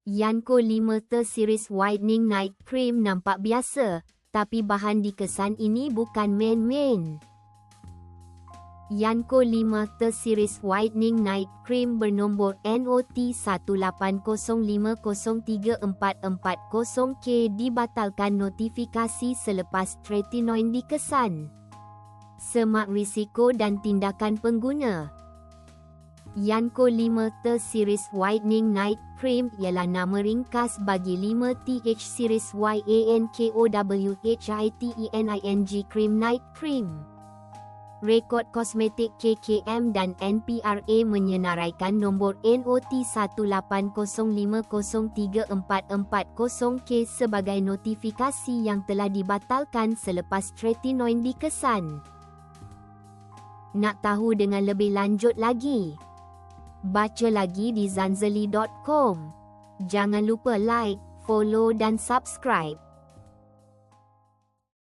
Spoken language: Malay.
Yanko 5 T-Series Whitening Night Cream nampak biasa, tapi bahan dikesan ini bukan main-main. Yanko 5 T-Series Whitening Night Cream bernombor NOT 180503440K dibatalkan notifikasi selepas tretinoin dikesan. Semak risiko dan tindakan pengguna. Yanko 5 T-Series Whitening Night Cream ialah nama ringkas bagi 5TH Series YANKOWHITENING Cream Night Cream. Rekod kosmetik KKM dan NPRA menyenaraikan nombor NOT 180503440K sebagai notifikasi yang telah dibatalkan selepas tretinoin dikesan. Nak tahu dengan lebih lanjut lagi? Baca lagi di zanzali.com. Jangan lupa like, follow dan subscribe.